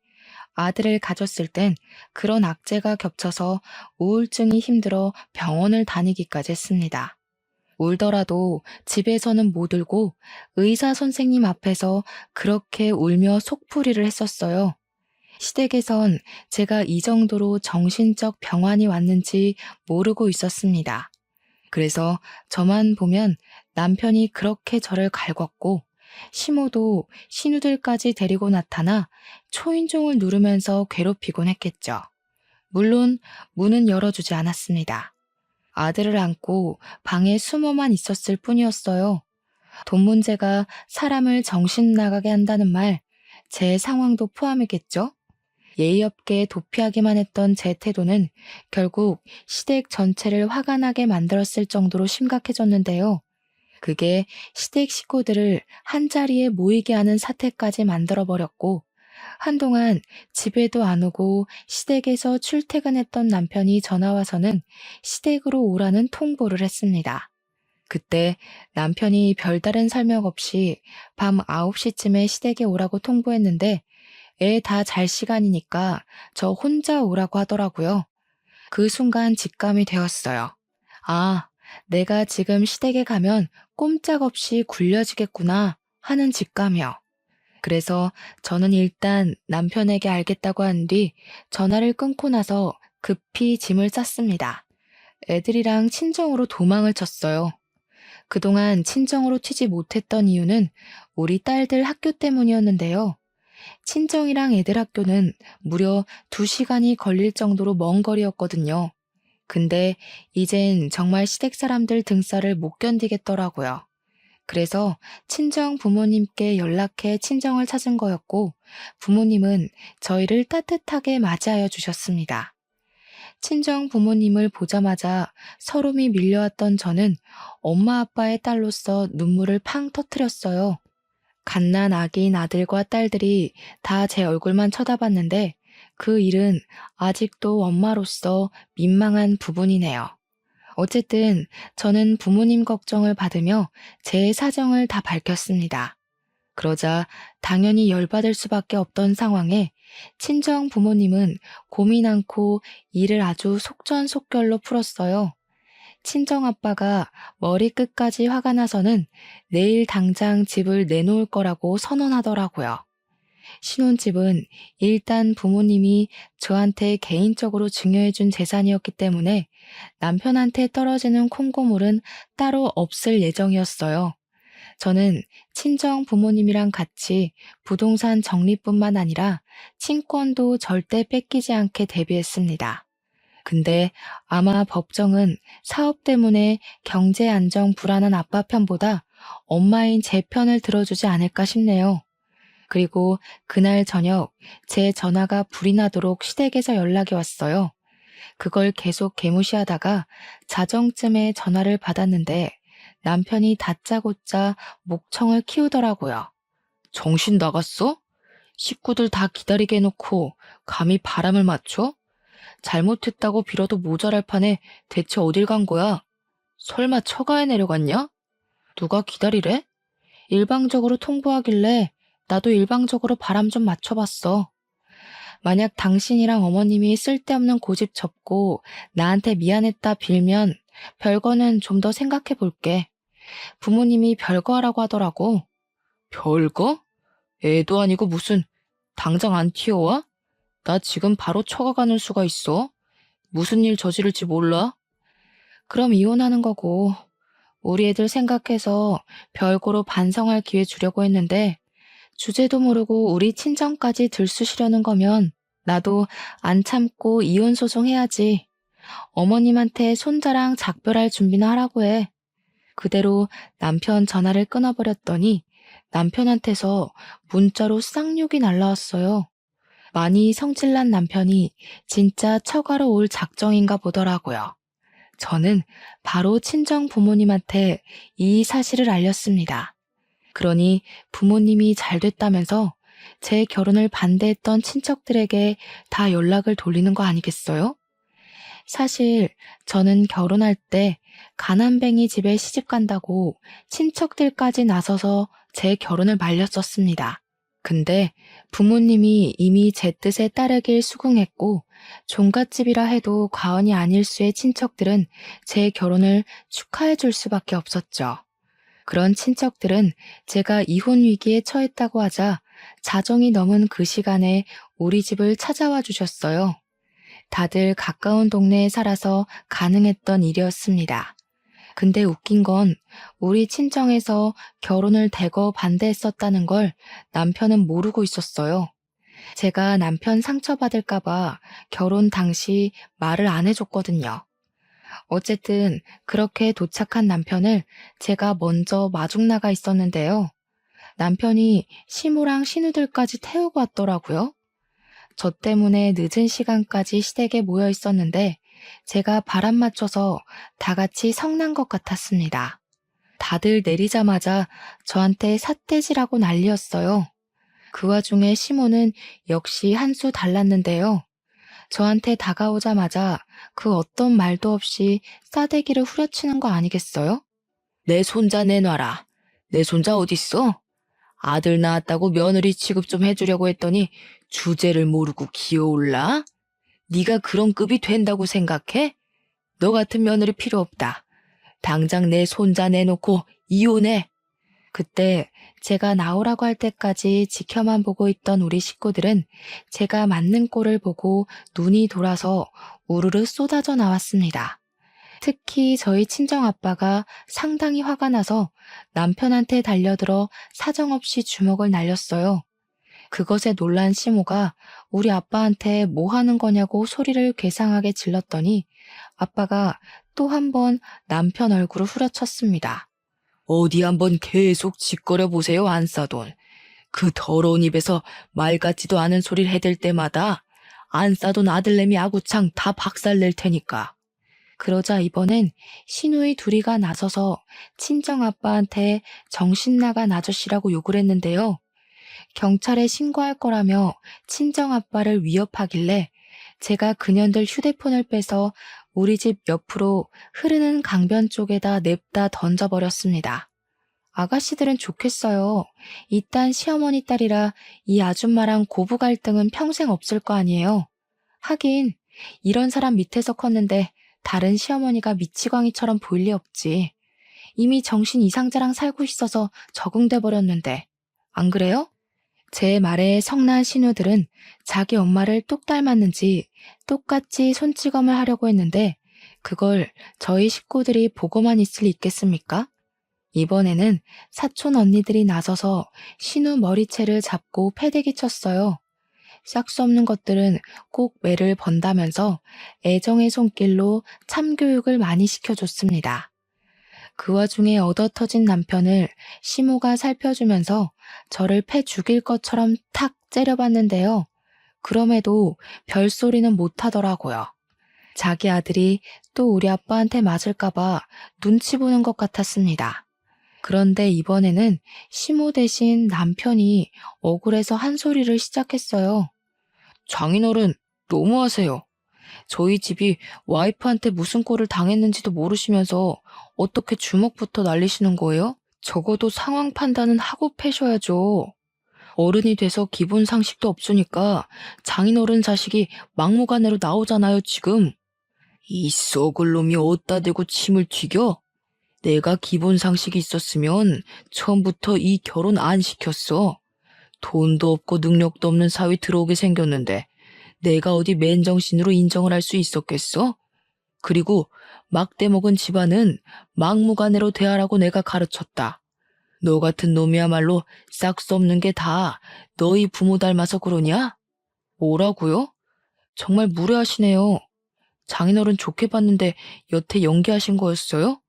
아들을 가졌을 땐 그런 악재가 겹쳐서 우울증이 힘들어 병원을 다니기까지 했습니다. 울더라도 집에서는 못 울고 의사 선생님 앞에서 그렇게 울며 속풀이를 했었어요. 시댁에선 제가 이 정도로 정신적 병환이 왔는지 모르고 있었습니다. 그래서 저만 보면 남편이 그렇게 저를 갈궜고 시모도 신우들까지 데리고 나타나 초인종을 누르면서 괴롭히곤 했겠죠. 물론 문은 열어주지 않았습니다. 아들을 안고 방에 숨어만 있었을 뿐이었어요. 돈 문제가 사람을 정신 나가게 한다는 말, 제 상황도 포함이겠죠? 예의 없게 도피하기만 했던 제 태도는 결국 시댁 전체를 화가 나게 만들었을 정도로 심각해졌는데요. 그게 시댁 식구들을 한자리에 모이게 하는 사태까지 만들어버렸고, 한동안 집에도 안 오고 시댁에서 출퇴근했던 남편이 전화와서는 시댁으로 오라는 통보를 했습니다. 그때 남편이 별다른 설명 없이 밤 9시쯤에 시댁에 오라고 통보했는데 애 다 잘 시간이니까 저 혼자 오라고 하더라고요. 그 순간 직감이 되었어요. 아, 내가 지금 시댁에 가면 꼼짝없이 굴려지겠구나 하는 직감이요. 그래서 저는 일단 남편에게 알겠다고 한 뒤 전화를 끊고 나서 급히 짐을 쌌습니다. 애들이랑 친정으로 도망을 쳤어요. 그동안 친정으로 튀지 못했던 이유는 우리 딸들 학교 때문이었는데요. 친정이랑 애들 학교는 무려 2시간이 걸릴 정도로 먼 거리였거든요. 근데 이젠 정말 시댁 사람들 등살을 못 견디겠더라고요. 그래서 친정 부모님께 연락해 친정을 찾은 거였고 부모님은 저희를 따뜻하게 맞이하여 주셨습니다. 친정 부모님을 보자마자 서름이 밀려왔던 저는 엄마 아빠의 딸로서 눈물을 팡 터뜨렸어요. 갓난 아기인 아들과 딸들이 다 제 얼굴만 쳐다봤는데 그 일은 아직도 엄마로서 민망한 부분이네요. 어쨌든 저는 부모님 걱정을 받으며 제 사정을 다 밝혔습니다. 그러자 당연히 열받을 수밖에 없던 상황에 친정 부모님은 고민 않고 일을 아주 속전속결로 풀었어요. 친정아빠가 머리끝까지 화가 나서는 내일 당장 집을 내놓을 거라고 선언하더라고요. 신혼집은 일단 부모님이 저한테 개인적으로 증여해준 재산이었기 때문에 남편한테 떨어지는 콩고물은 따로 없을 예정이었어요. 저는 친정 부모님이랑 같이 부동산 정리뿐만 아니라 친권도 절대 뺏기지 않게 대비했습니다. 근데 아마 법정은 사업 때문에 경제 안정 불안한 아빠 편보다 엄마인 제 편을 들어주지 않을까 싶네요. 그리고 그날 저녁 제 전화가 불이 나도록 시댁에서 연락이 왔어요. 그걸 계속 개무시하다가 자정쯤에 전화를 받았는데 남편이 다짜고짜 목청을 키우더라고요. 정신 나갔어? 식구들 다 기다리게 해놓고 감히 바람을 맞춰? 잘못했다고 빌어도 모자랄 판에 대체 어딜 간 거야? 설마 처가에 내려갔냐? 누가 기다리래? 일방적으로 통보하길래 나도 일방적으로 바람 좀 맞춰봤어. 만약 당신이랑 어머님이 쓸데없는 고집 접고 나한테 미안했다 빌면 별거는 좀 더 생각해 볼게. 부모님이 별거 하라고 하더라고. 별거? 애도 아니고 무슨 당장 안 튀어와? 나 지금 바로 처가 가는 수가 있어. 무슨 일 저지를지 몰라? 그럼 이혼하는 거고 우리 애들 생각해서 별거로 반성할 기회 주려고 했는데 주제도 모르고 우리 친정까지 들쑤시려는 거면 나도 안 참고 이혼 소송 해야지. 어머님한테 손자랑 작별할 준비나 하라고 해. 그대로 남편 전화를 끊어버렸더니 남편한테서 문자로 쌍욕이 날라왔어요. 많이 성질난 남편이 진짜 처가로 올 작정인가 보더라고요. 저는 바로 친정 부모님한테 이 사실을 알렸습니다. 그러니 부모님이 잘 됐다면서 제 결혼을 반대했던 친척들에게 다 연락을 돌리는 거 아니겠어요? 사실 저는 결혼할 때 가난뱅이 집에 시집 간다고 친척들까지 나서서 제 결혼을 말렸었습니다. 근데 부모님이 이미 제 뜻에 따르길 수긍했고 종갓집이라 해도 과언이 아닐 수의 친척들은 제 결혼을 축하해 줄 수밖에 없었죠. 그런 친척들은 제가 이혼 위기에 처했다고 하자 자정이 넘은 그 시간에 우리 집을 찾아와 주셨어요. 다들 가까운 동네에 살아서 가능했던 일이었습니다. 근데 웃긴 건 우리 친정에서 결혼을 대거 반대했었다는 걸 남편은 모르고 있었어요. 제가 남편 상처받을까봐 결혼 당시 말을 안 해줬거든요. 어쨌든 그렇게 도착한 남편을 제가 먼저 마중 나가 있었는데요. 남편이 시모랑 신우들까지 태우고 왔더라고요. 저 때문에 늦은 시간까지 시댁에 모여 있었는데 제가 바람 맞춰서 다 같이 성난 것 같았습니다. 다들 내리자마자 저한테 삿대질하고 난리였어요. 그 와중에 시모는 역시 한 수 달랐는데요. 저한테 다가오자마자 그 어떤 말도 없이 싸대기를 후려치는 거 아니겠어요? 내 손자 내놔라. 내 손자 어딨어? 아들 낳았다고 며느리 취급 좀 해주려고 했더니 주제를 모르고 기어올라? 네가 그런 급이 된다고 생각해? 너 같은 며느리 필요 없다. 당장 내 손자 내놓고 이혼해. 그때 제가 나오라고 할 때까지 지켜만 보고 있던 우리 식구들은 제가 맞는 꼴을 보고 눈이 돌아서 우르르 쏟아져 나왔습니다. 특히 저희 친정아빠가 상당히 화가 나서 남편한테 달려들어 사정없이 주먹을 날렸어요. 그것에 놀란 시모가 우리 아빠한테 뭐 하는 거냐고 소리를 괴상하게 질렀더니 아빠가 또 한 번 남편 얼굴을 후려쳤습니다. 어디 한번 계속 짓거려 보세요, 안싸돈. 그 더러운 입에서 말 같지도 않은 소리를 해댈 때마다 안싸돈 아들내미 아구창 다 박살낼 테니까. 그러자 이번엔 시누이 둘이가 나서서 친정아빠한테 정신나간 아저씨라고 욕을 했는데요. 경찰에 신고할 거라며 친정아빠를 위협하길래 제가 그년들 휴대폰을 빼서 우리 집 옆으로 흐르는 강변 쪽에다 냅다 던져버렸습니다. 아가씨들은 좋겠어요. 이딴 시어머니 딸이라 이 아줌마랑 고부 갈등은 평생 없을 거 아니에요. 하긴 이런 사람 밑에서 컸는데 다른 시어머니가 미치광이처럼 보일 리 없지. 이미 정신 이상자랑 살고 있어서 적응돼 버렸는데. 안 그래요? 제 말에 성난 신우들은 자기 엄마를 똑 닮았는지 똑같이 손찌검을 하려고 했는데 그걸 저희 식구들이 보고만 있을 리 있겠습니까? 이번에는 사촌 언니들이 나서서 신우 머리채를 잡고 패대기 쳤어요. 싹 수 없는 것들은 꼭 매를 번다면서 애정의 손길로 참교육을 많이 시켜줬습니다. 그 와중에 얻어터진 남편을 시모가 살펴주면서 저를 패 죽일 것처럼 탁 째려봤는데요. 그럼에도 별소리는 못하더라고요. 자기 아들이 또 우리 아빠한테 맞을까봐 눈치 보는 것 같았습니다. 그런데 이번에는 시모 대신 남편이 억울해서 한 소리를 시작했어요. 장인어른, 너무하세요. 저희 집이 와이프한테 무슨 꼴을 당했는지도 모르시면서 어떻게 주먹부터 날리시는 거예요? 적어도 상황 판단은 하고 패셔야죠. 어른이 돼서 기본 상식도 없으니까 장인어른 자식이 막무가내로 나오잖아요, 지금. 이 썩을 놈이 어디다 대고 침을 튀겨? 내가 기본 상식이 있었으면 처음부터 이 결혼 안 시켰어. 돈도 없고 능력도 없는 사위 들어오게 생겼는데 내가 어디 맨정신으로 인정을 할 수 있었겠어? 그리고 막대 먹은 집안은 막무가내로 대하라고 내가 가르쳤다. 너 같은 놈이야말로 싹 수 없는 게 다 너희 부모 닮아서 그러냐? 뭐라고요? 정말 무례하시네요. 장인어른 좋게 봤는데 여태 연기하신 거였어요?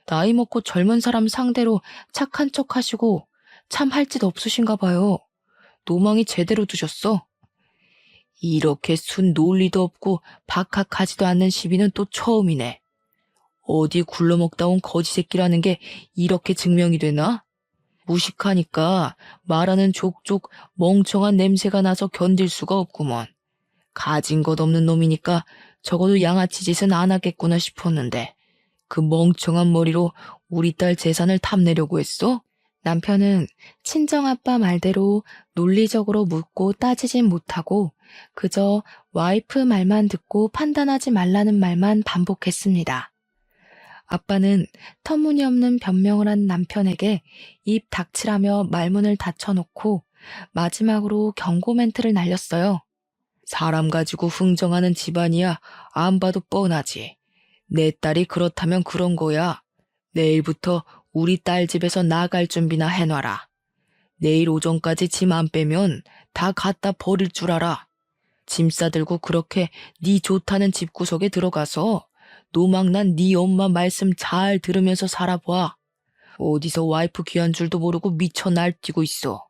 나이 먹고 젊은 사람 상대로 착한 척 하시고 참 할 짓 없으신가 봐요. 노망이 제대로 두셨어. 이렇게 순 논리도 없고 박학하지도 않는 시비는 또 처음이네. 어디 굴러먹다 온 거지 새끼라는 게 이렇게 증명이 되나? 무식하니까 말하는 족족 멍청한 냄새가 나서 견딜 수가 없구먼. 가진 것 없는 놈이니까 적어도 양아치 짓은 안 하겠구나 싶었는데 그 멍청한 머리로 우리 딸 재산을 탐내려고 했어? 남편은 친정아빠 말대로 논리적으로 묻고 따지진 못하고 그저 와이프 말만 듣고 판단하지 말라는 말만 반복했습니다. 아빠는 터무니없는 변명을 한 남편에게 입 닥치라며 말문을 닫혀놓고 마지막으로 경고 멘트를 날렸어요. 사람 가지고 흥정하는 집안이야 안 봐도 뻔하지. 내 딸이 그렇다면 그런 거야. 내일부터 우리 딸 집에서 나갈 준비나 해놔라. 내일 오전까지 짐 안 빼면 다 갖다 버릴 줄 알아. 짐 싸들고 그렇게 네 좋다는 집구석에 들어가서 노망난 네 엄마 말씀 잘 들으면서 살아봐. 어디서 와이프 귀한 줄도 모르고 미쳐 날뛰고 있어.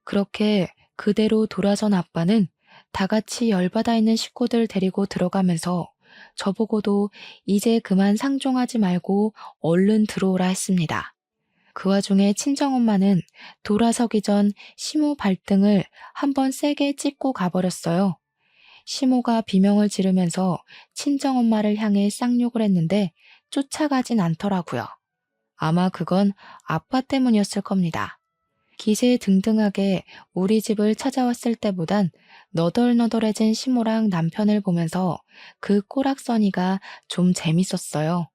그렇게 그대로 돌아선 아빠는 다 같이 열받아 있는 식구들 데리고 들어가면서 저보고도 이제 그만 상종하지 말고 얼른 들어오라 했습니다. 그 와중에 친정엄마는 돌아서기 전 시모 발등을 한번 세게 찍고 가버렸어요. 시모가 비명을 지르면서 친정엄마를 향해 쌍욕을 했는데 쫓아가진 않더라고요. 아마 그건 아빠 때문이었을 겁니다. 기세등등하게 우리 집을 찾아왔을 때보단 너덜너덜해진 시모랑 남편을 보면서 그 꼬락서니가 좀 재밌었어요.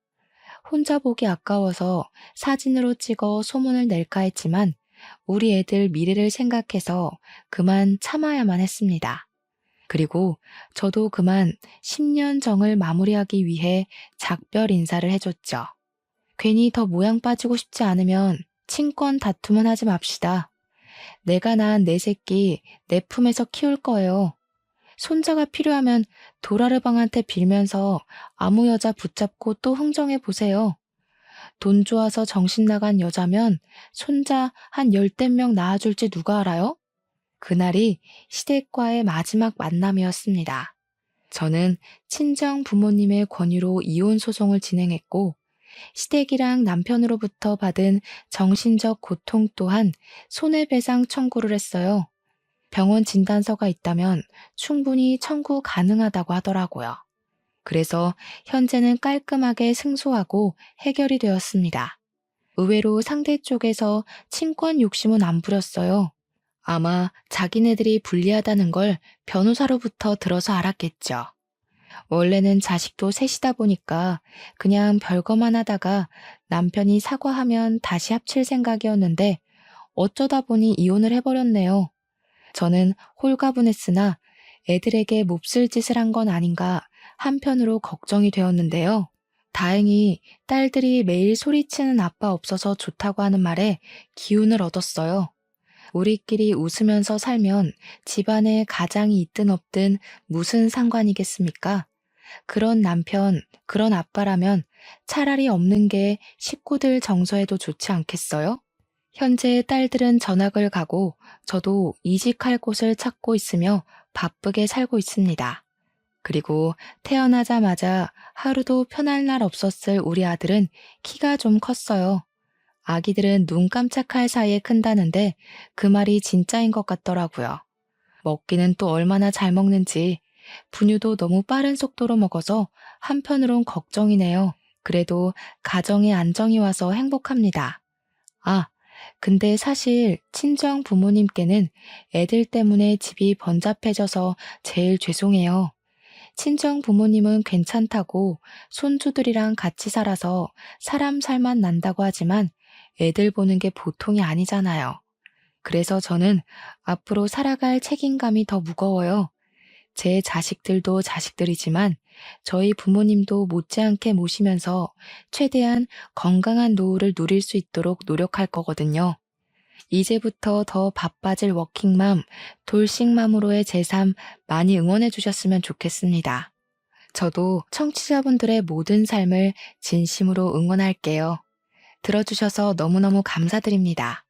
혼자 보기 아까워서 사진으로 찍어 소문을 낼까 했지만 우리 애들 미래를 생각해서 그만 참아야만 했습니다. 그리고 저도 그만 10년 정을 마무리하기 위해 작별 인사를 해줬죠. 괜히 더 모양 빠지고 싶지 않으면 친권 다툼은 하지 맙시다. 내가 낳은 내 새끼 내 품에서 키울 거예요. 손자가 필요하면 도라르방한테 빌면서 아무 여자 붙잡고 또 흥정해 보세요. 돈 좋아서 정신 나간 여자면 손자 한 10명 낳아줄지 누가 알아요? 그날이 시댁과의 마지막 만남이었습니다. 저는 친정 부모님의 권유로 이혼 소송을 진행했고 시댁이랑 남편으로부터 받은 정신적 고통 또한 손해배상 청구를 했어요. 병원 진단서가 있다면 충분히 청구 가능하다고 하더라고요. 그래서 현재는 깔끔하게 승소하고 해결이 되었습니다. 의외로 상대 쪽에서 친권 욕심은 안 부렸어요. 아마 자기네들이 불리하다는 걸 변호사로부터 들어서 알았겠죠. 원래는 자식도 셋이다 보니까 그냥 별거만 하다가 남편이 사과하면 다시 합칠 생각이었는데 어쩌다 보니 이혼을 해버렸네요. 저는 홀가분했으나 애들에게 몹쓸 짓을 한 건 아닌가 한편으로 걱정이 되었는데요. 다행히 딸들이 매일 소리치는 아빠 없어서 좋다고 하는 말에 기운을 얻었어요. 우리끼리 웃으면서 살면 집안에 가장이 있든 없든 무슨 상관이겠습니까? 그런 남편, 그런 아빠라면 차라리 없는 게 식구들 정서에도 좋지 않겠어요? 현재 딸들은 전학을 가고 저도 이직할 곳을 찾고 있으며 바쁘게 살고 있습니다. 그리고 태어나자마자 하루도 편할 날 없었을 우리 아들은 키가 좀 컸어요. 아기들은 눈 깜짝할 사이에 큰다는데 그 말이 진짜인 것 같더라고요. 먹기는 또 얼마나 잘 먹는지 분유도 너무 빠른 속도로 먹어서 한편으론 걱정이네요. 그래도 가정에 안정이 와서 행복합니다. 아, 근데 사실 친정 부모님께는 애들 때문에 집이 번잡해져서 제일 죄송해요. 친정 부모님은 괜찮다고 손주들이랑 같이 살아서 사람 살만 난다고 하지만 애들 보는 게 보통이 아니잖아요. 그래서 저는 앞으로 살아갈 책임감이 더 무거워요. 제 자식들도 자식들이지만 저희 부모님도 못지않게 모시면서 최대한 건강한 노후를 누릴 수 있도록 노력할 거거든요. 이제부터 더 바빠질 워킹맘, 돌싱맘으로의 제 삶 많이 응원해 주셨으면 좋겠습니다. 저도 청취자분들의 모든 삶을 진심으로 응원할게요. 들어주셔서 너무너무 감사드립니다.